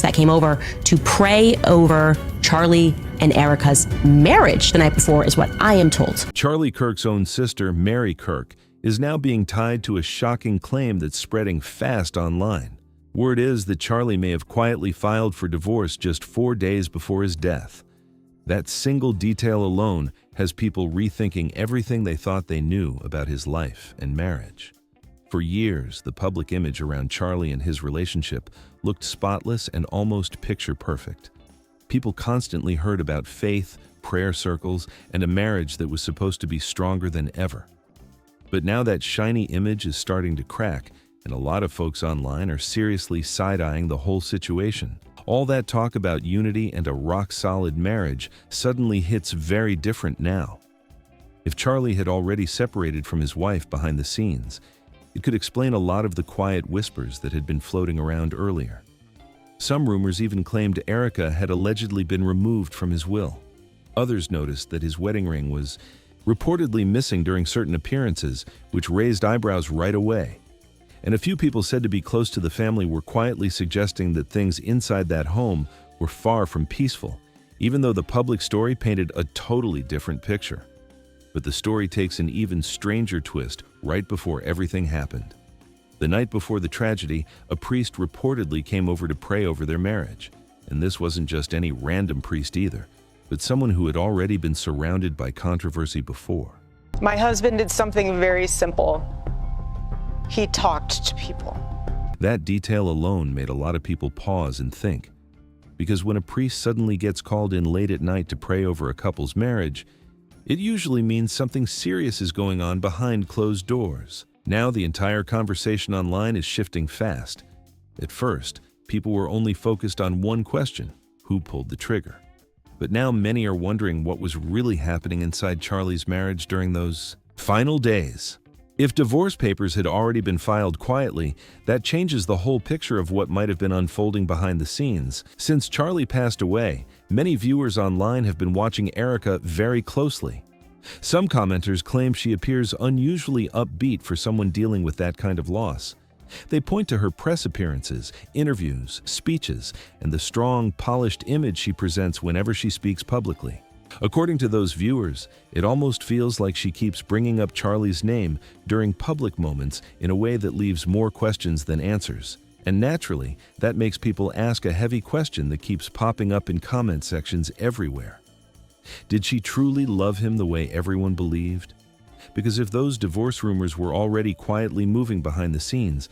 that came over to pray over Charlie and Erica's marriage the night before is what I am told. Charlie Kirk's own sister, Mary Kirk, is now being tied to a shocking claim that's spreading fast online. Word is that Charlie may have quietly filed for divorce just 4 days before his death. That single detail alone has people rethinking everything they thought they knew about his life and marriage. For years, the public image around Charlie and his relationship looked spotless and almost picture-perfect. People constantly heard about faith, prayer circles, and a marriage that was supposed to be stronger than ever. But now that shiny image is starting to crack, and a lot of folks online are seriously side-eyeing the whole situation. All that talk about unity and a rock-solid marriage suddenly hits very different now. If Charlie had already separated from his wife behind the scenes, it could explain a lot of the quiet whispers that had been floating around earlier. Some rumors even claimed Erica had allegedly been removed from his will. Others noticed that his wedding ring was reportedly missing during certain appearances, which raised eyebrows right away. And a few people said to be close to the family were quietly suggesting that things inside that home were far from peaceful, even though the public story painted a totally different picture. But the story takes an even stranger twist right before everything happened. The night before the tragedy, a priest reportedly came over to pray over their marriage. And this wasn't just any random priest either, but someone who had already been surrounded by controversy before. My husband did something very simple. He talked to people. That detail alone made a lot of people pause and think. Because when a priest suddenly gets called in late at night to pray over a couple's marriage, it usually means something serious is going on behind closed doors. Now the entire conversation online is shifting fast. At first, people were only focused on one question: who pulled the trigger? But now many are wondering what was really happening inside Charlie's marriage during those final days. If divorce papers had already been filed quietly, that changes the whole picture of what might have been unfolding behind the scenes. Since Charlie passed away, many viewers online have been watching Erica very closely. Some commenters claim she appears unusually upbeat for someone dealing with that kind of loss. They point to her press appearances, interviews, speeches, and the strong, polished image she presents whenever she speaks publicly. According to those viewers, it almost feels like she keeps bringing up Charlie's name during public moments in a way that leaves more questions than answers. And naturally, that makes people ask a heavy question that keeps popping up in comment sections everywhere. Did she truly love him the way everyone believed? Because if those divorce rumors were already quietly moving behind the scenes,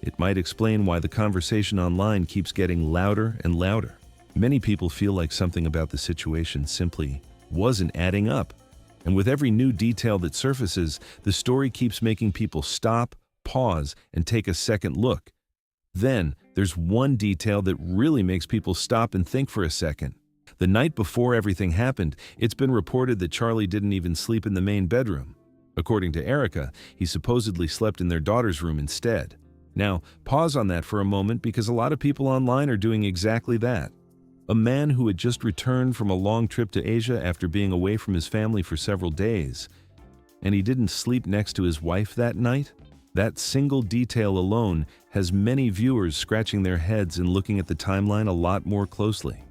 it might explain why the conversation online keeps getting louder and louder. Many people feel like something about the situation simply wasn't adding up. And with every new detail that surfaces, the story keeps making people stop, pause, and take a second look. Then, there's one detail that really makes people stop and think for a second. The night before everything happened, it's been reported that Charlie didn't even sleep in the main bedroom. According to Erica, he supposedly slept in their daughter's room instead. Now, pause on that for a moment because a lot of people online are doing exactly that. A man who had just returned from a long trip to Asia after being away from his family for several days, and he didn't sleep next to his wife that night? That single detail alone has many viewers scratching their heads and looking at the timeline a lot more closely.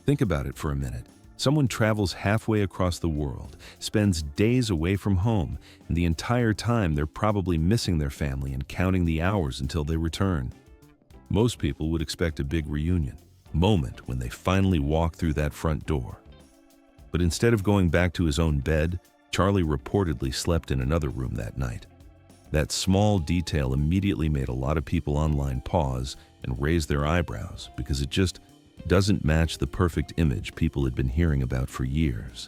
Think about it for a minute. Someone travels halfway across the world, spends days away from home, and the entire time they're probably missing their family and counting the hours until they return. Most people would expect a big reunion moment when they finally walk through that front door. But instead of going back to his own bed, Charlie reportedly slept in another room that night. That small detail immediately made a lot of people online pause and raise their eyebrows because it just doesn't match the perfect image people had been hearing about for years.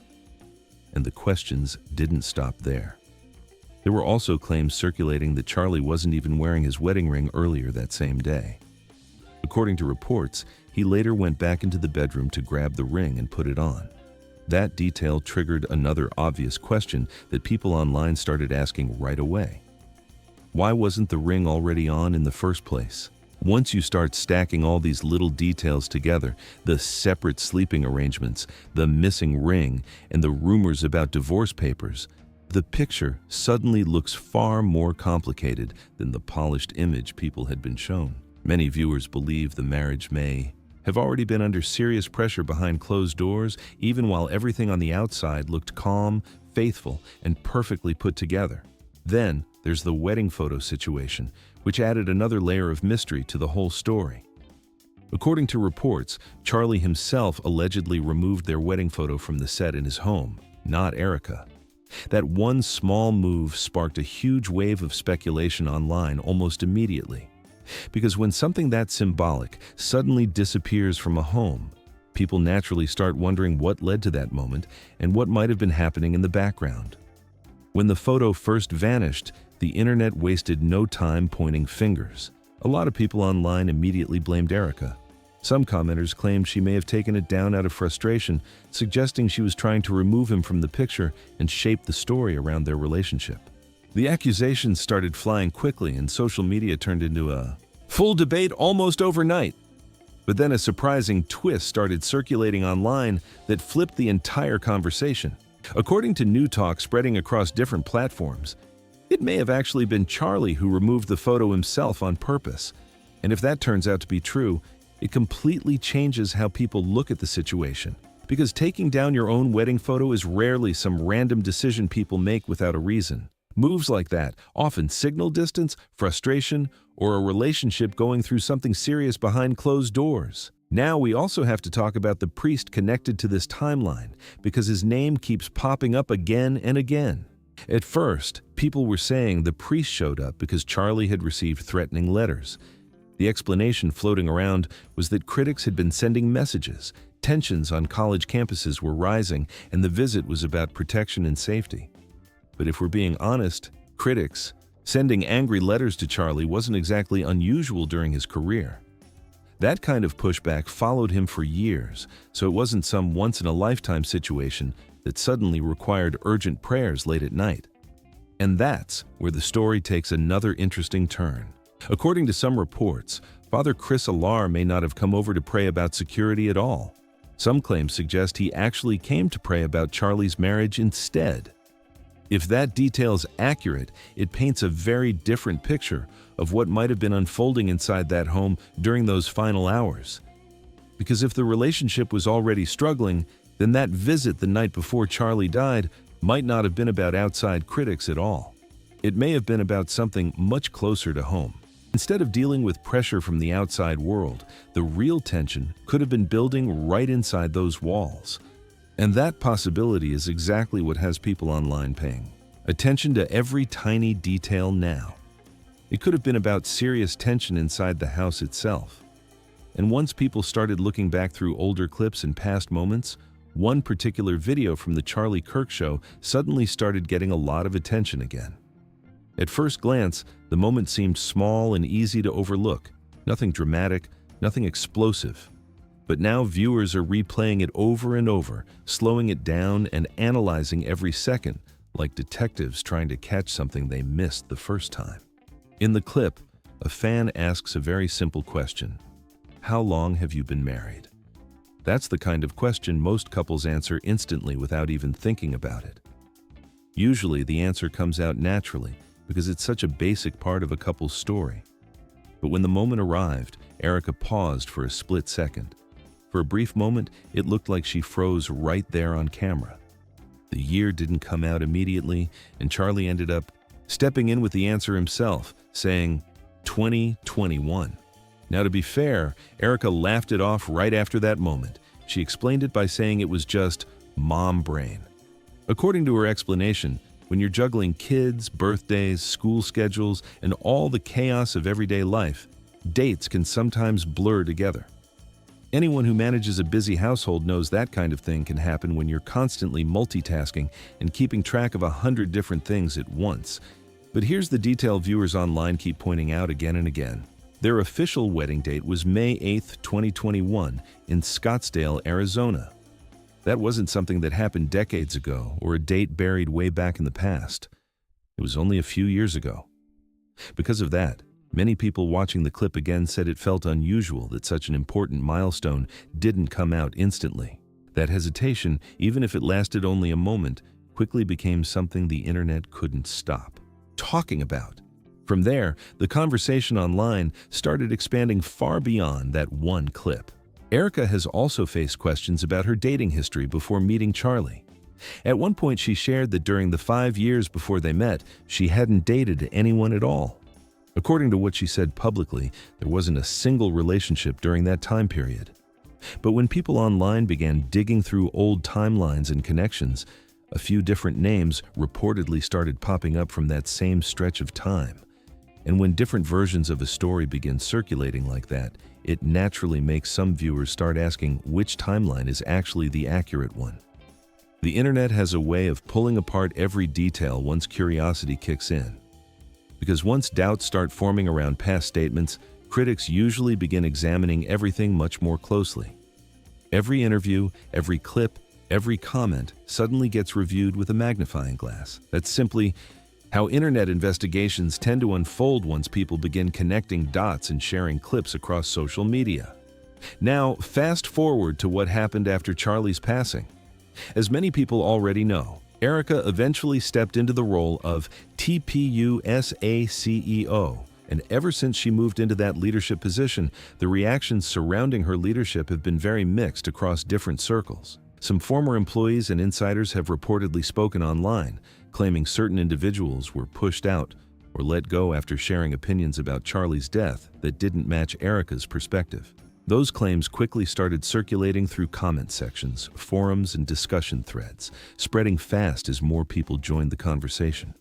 And the questions didn't stop there. There were also claims circulating that Charlie wasn't even wearing his wedding ring earlier that same day. According to reports, he later went back into the bedroom to grab the ring and put it on. That detail triggered another obvious question that people online started asking right away. Why wasn't the ring already on in the first place? Once you start stacking all these little details together, the separate sleeping arrangements, the missing ring, and the rumors about divorce papers, the picture suddenly looks far more complicated than the polished image people had been shown. Many viewers believe the marriage may have already been under serious pressure behind closed doors, even while everything on the outside looked calm, faithful, and perfectly put together. Then, there's the wedding photo situation, which added another layer of mystery to the whole story. According to reports, Charlie himself allegedly removed their wedding photo from the set in his home, not Erica. That one small move sparked a huge wave of speculation online almost immediately. Because when something that symbolic suddenly disappears from a home, people naturally start wondering what led to that moment and what might have been happening in the background. When the photo first vanished, the internet wasted no time pointing fingers. A lot of people online immediately blamed Erica. Some commenters claimed she may have taken it down out of frustration, suggesting she was trying to remove him from the picture and shape the story around their relationship. The accusations started flying quickly, and social media turned into a full debate almost overnight. But then a surprising twist started circulating online that flipped the entire conversation. According to new talk spreading across different platforms, it may have actually been Charlie who removed the photo himself on purpose. And if that turns out to be true, it completely changes how people look at the situation. Because taking down your own wedding photo is rarely some random decision people make without a reason. Moves like that often signal distance, frustration, or a relationship going through something serious behind closed doors. Now we also have to talk about the priest connected to this timeline, because his name keeps popping up again and again. At first, people were saying the priest showed up because Charlie had received threatening letters. The explanation floating around was that critics had been sending messages, tensions on college campuses were rising, and the visit was about protection and safety. But if we're being honest, critics sending angry letters to Charlie wasn't exactly unusual during his career. That kind of pushback followed him for years, so it wasn't some once-in-a-lifetime situation that suddenly required urgent prayers late at night. And that's where the story takes another interesting turn. According to some reports, Father Chris Alar may not have come over to pray about security at all. Some claims suggest he actually came to pray about Charlie's marriage instead. If that detail's accurate, it paints a very different picture of what might have been unfolding inside that home during those final hours. Because if the relationship was already struggling, then that visit the night before Charlie died might not have been about outside critics at all. It may have been about something much closer to home. Instead of dealing with pressure from the outside world, the real tension could have been building right inside those walls. And that possibility is exactly what has people online paying attention to every tiny detail now. It could have been about serious tension inside the house itself. And once people started looking back through older clips and past moments, one particular video from the Charlie Kirk show suddenly started getting a lot of attention again. At first glance, the moment seemed small and easy to overlook. Nothing dramatic, nothing explosive. But now viewers are replaying it over and over, slowing it down and analyzing every second, like detectives trying to catch something they missed the first time. In the clip, a fan asks a very simple question. How long have you been married? That's the kind of question most couples answer instantly without even thinking about it. Usually, the answer comes out naturally, because it's such a basic part of a couple's story. But when the moment arrived, Erica paused for a split second. For a brief moment, it looked like she froze right there on camera. The year didn't come out immediately, and Charlie ended up stepping in with the answer himself, saying 2021. Now, to be fair, Erica laughed it off right after that moment. She explained it by saying it was just mom brain. According to her explanation, when you're juggling kids, birthdays, school schedules, and all the chaos of everyday life, dates can sometimes blur together. Anyone who manages a busy household knows that kind of thing can happen when you're constantly multitasking and keeping track of 100 different things at once. But here's the detail viewers online keep pointing out again and again. Their official wedding date was May 8, 2021, in Scottsdale, Arizona. That wasn't something that happened decades ago or a date buried way back in the past. It was only a few years ago. Because of that, many people watching the clip again said it felt unusual that such an important milestone didn't come out instantly. That hesitation, even if it lasted only a moment, quickly became something the internet couldn't stop talking about. From there, the conversation online started expanding far beyond that one clip. Erica has also faced questions about her dating history before meeting Charlie. At one point, she shared that during the 5 years before they met, she hadn't dated anyone at all. According to what she said publicly, there wasn't a single relationship during that time period. But when people online began digging through old timelines and connections, a few different names reportedly started popping up from that same stretch of time. And when different versions of a story begin circulating like that, it naturally makes some viewers start asking which timeline is actually the accurate one. The internet has a way of pulling apart every detail once curiosity kicks in. Because once doubts start forming around past statements, critics usually begin examining everything much more closely. Every interview, every clip, every comment suddenly gets reviewed with a magnifying glass. That's simply how internet investigations tend to unfold once people begin connecting dots and sharing clips across social media. Now, fast forward to what happened after Charlie's passing. As many people already know, Erica eventually stepped into the role of TPUSA CEO, and ever since she moved into that leadership position, the reactions surrounding her leadership have been very mixed across different circles. Some former employees and insiders have reportedly spoken online, claiming certain individuals were pushed out or let go after sharing opinions about Charlie's death that didn't match Erica's perspective. Those claims quickly started circulating through comment sections, forums, and discussion threads, spreading fast as more people joined the conversation.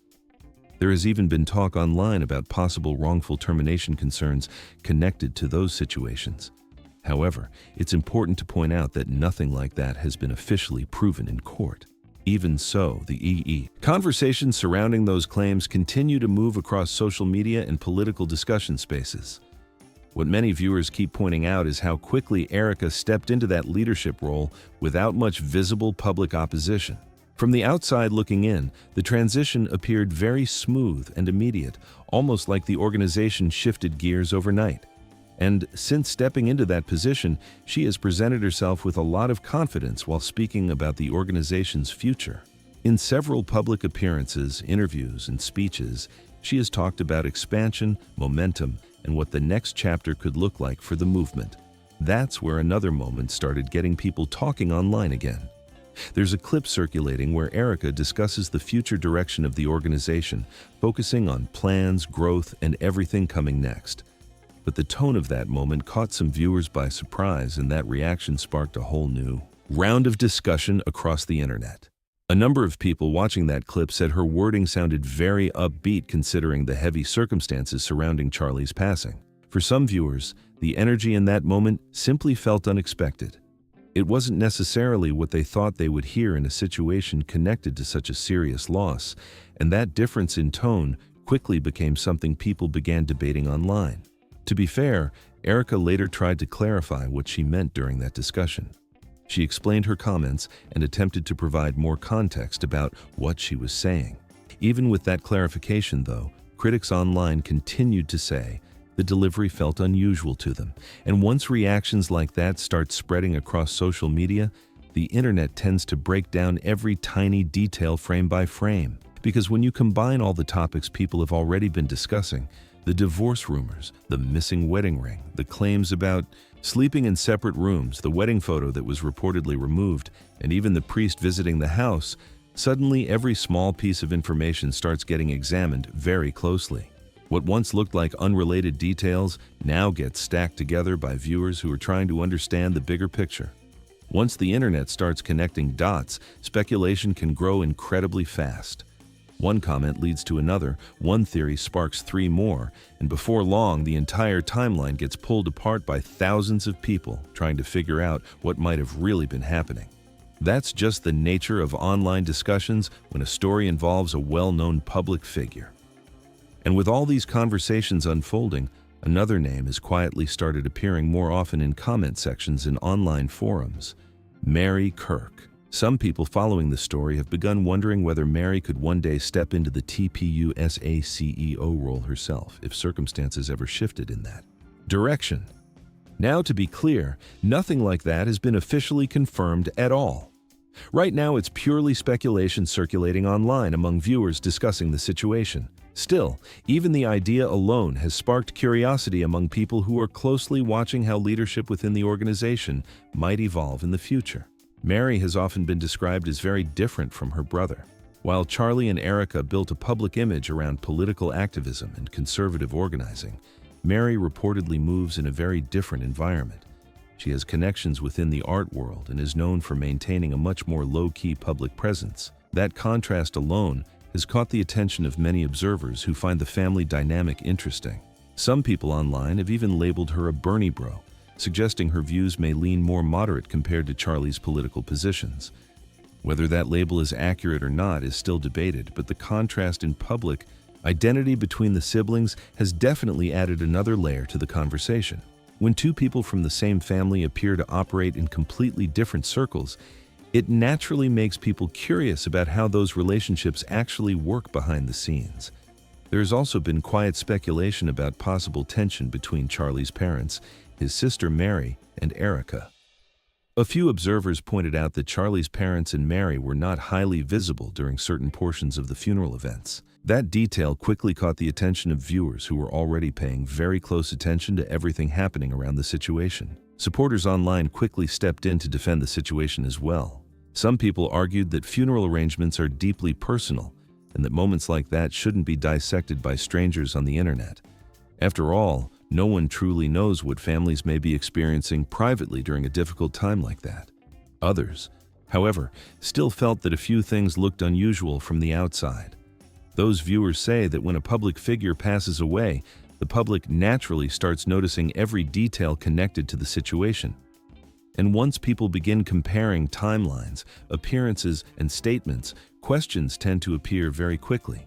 There has even been talk online about possible wrongful termination concerns connected to those situations. However, it's important to point out that nothing like that has been officially proven in court. Even so, the conversations surrounding those claims continue to move across social media and political discussion spaces. What many viewers keep pointing out is how quickly Erica stepped into that leadership role without much visible public opposition. From the outside looking in, the transition appeared very smooth and immediate, almost like the organization shifted gears overnight. And since stepping into that position, she has presented herself with a lot of confidence while speaking about the organization's future. In several public appearances, interviews, and speeches, she has talked about expansion, momentum, and what the next chapter could look like for the movement. That's where another moment started getting people talking online again. There's a clip circulating where Erica discusses the future direction of the organization, focusing on plans, growth, and everything coming next. But the tone of that moment caught some viewers by surprise, and that reaction sparked a whole new round of discussion across the internet. A number of people watching that clip said her wording sounded very upbeat considering the heavy circumstances surrounding Charlie's passing. For some viewers, the energy in that moment simply felt unexpected. It wasn't necessarily what they thought they would hear in a situation connected to such a serious loss, and that difference in tone quickly became something people began debating online. To be fair, Erica later tried to clarify what she meant during that discussion. She explained her comments and attempted to provide more context about what she was saying. Even with that clarification, though, critics online continued to say the delivery felt unusual to them. And once reactions like that start spreading across social media, the internet tends to break down every tiny detail frame by frame. Because when you combine all the topics people have already been discussing, the divorce rumors, the missing wedding ring, the claims about sleeping in separate rooms, the wedding photo that was reportedly removed, and even the priest visiting the house, suddenly every small piece of information starts getting examined very closely. What once looked like unrelated details now gets stacked together by viewers who are trying to understand the bigger picture. Once the internet starts connecting dots, speculation can grow incredibly fast. One comment leads to another, one theory sparks 3 more, and before long, the entire timeline gets pulled apart by thousands of people trying to figure out what might have really been happening. That's just the nature of online discussions when a story involves a well-known public figure. And with all these conversations unfolding, another name has quietly started appearing more often in comment sections in online forums: Charlie Kirk. Some people following the story have begun wondering whether Mary could one day step into the TPUSA CEO role herself if circumstances ever shifted in that direction. Now, to be clear, nothing like that has been officially confirmed at all. Right now, it's purely speculation circulating online among viewers discussing the situation. Still, even the idea alone has sparked curiosity among people who are closely watching how leadership within the organization might evolve in the future. Mary has often been described as very different from her brother. While Charlie and Erica built a public image around political activism and conservative organizing, Mary reportedly moves in a very different environment. She has connections within the art world and is known for maintaining a much more low-key public presence. That contrast alone has caught the attention of many observers who find the family dynamic interesting. Some people online have even labeled her a Bernie bro, suggesting her views may lean more moderate compared to Charlie's political positions. Whether that label is accurate or not is still debated, but the contrast in public identity between the siblings has definitely added another layer to the conversation. When two people from the same family appear to operate in completely different circles, it naturally makes people curious about how those relationships actually work behind the scenes. There has also been quiet speculation about possible tension between Charlie's parents, his sister Mary, and Erica. A few observers pointed out that Charlie's parents and Mary were not highly visible during certain portions of the funeral events. That detail quickly caught the attention of viewers who were already paying very close attention to everything happening around the situation. Supporters online quickly stepped in to defend the situation as well. Some people argued that funeral arrangements are deeply personal and that moments like that shouldn't be dissected by strangers on the internet. After all, no one truly knows what families may be experiencing privately during a difficult time like that. Others, however, still felt that a few things looked unusual from the outside. Those viewers say that when a public figure passes away, the public naturally starts noticing every detail connected to the situation. And once people begin comparing timelines, appearances, and statements, questions tend to appear very quickly.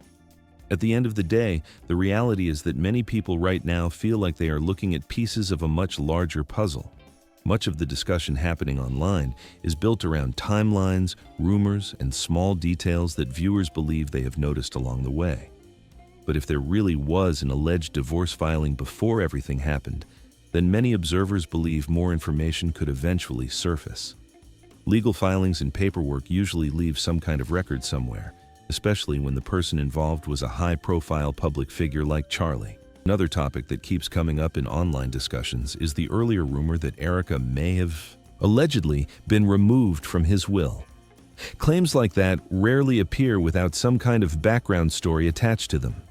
At the end of the day, the reality is that many people right now feel like they are looking at pieces of a much larger puzzle. Much of the discussion happening online is built around timelines, rumors, and small details that viewers believe they have noticed along the way. But if there really was an alleged divorce filing before everything happened, then many observers believe more information could eventually surface. Legal filings and paperwork usually leave some kind of record somewhere, especially when the person involved was a high-profile public figure like Charlie. Another topic that keeps coming up in online discussions is the earlier rumor that Erica may have allegedly been removed from his will. Claims like that rarely appear without some kind of background story attached to them.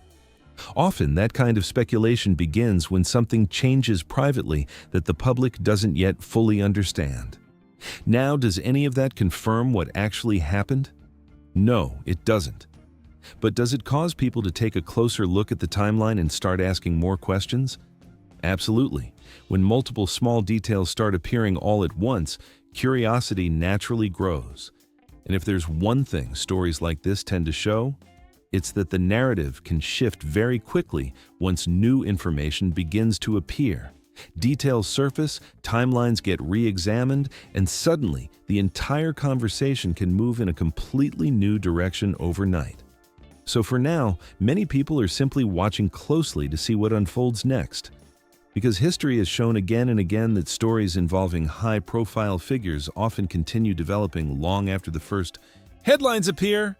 Often, that kind of speculation begins when something changes privately that the public doesn't yet fully understand. Now, does any of that confirm what actually happened? No, it doesn't. But does it cause people to take a closer look at the timeline and start asking more questions? Absolutely. When multiple small details start appearing all at once, curiosity naturally grows. And if there's one thing stories like this tend to show, it's that the narrative can shift very quickly once new information begins to appear. Details surface, timelines get re-examined, and suddenly the entire conversation can move in a completely new direction overnight. So for now, many people are simply watching closely to see what unfolds next. Because history has shown again and again that stories involving high-profile figures often continue developing long after the first headlines appear.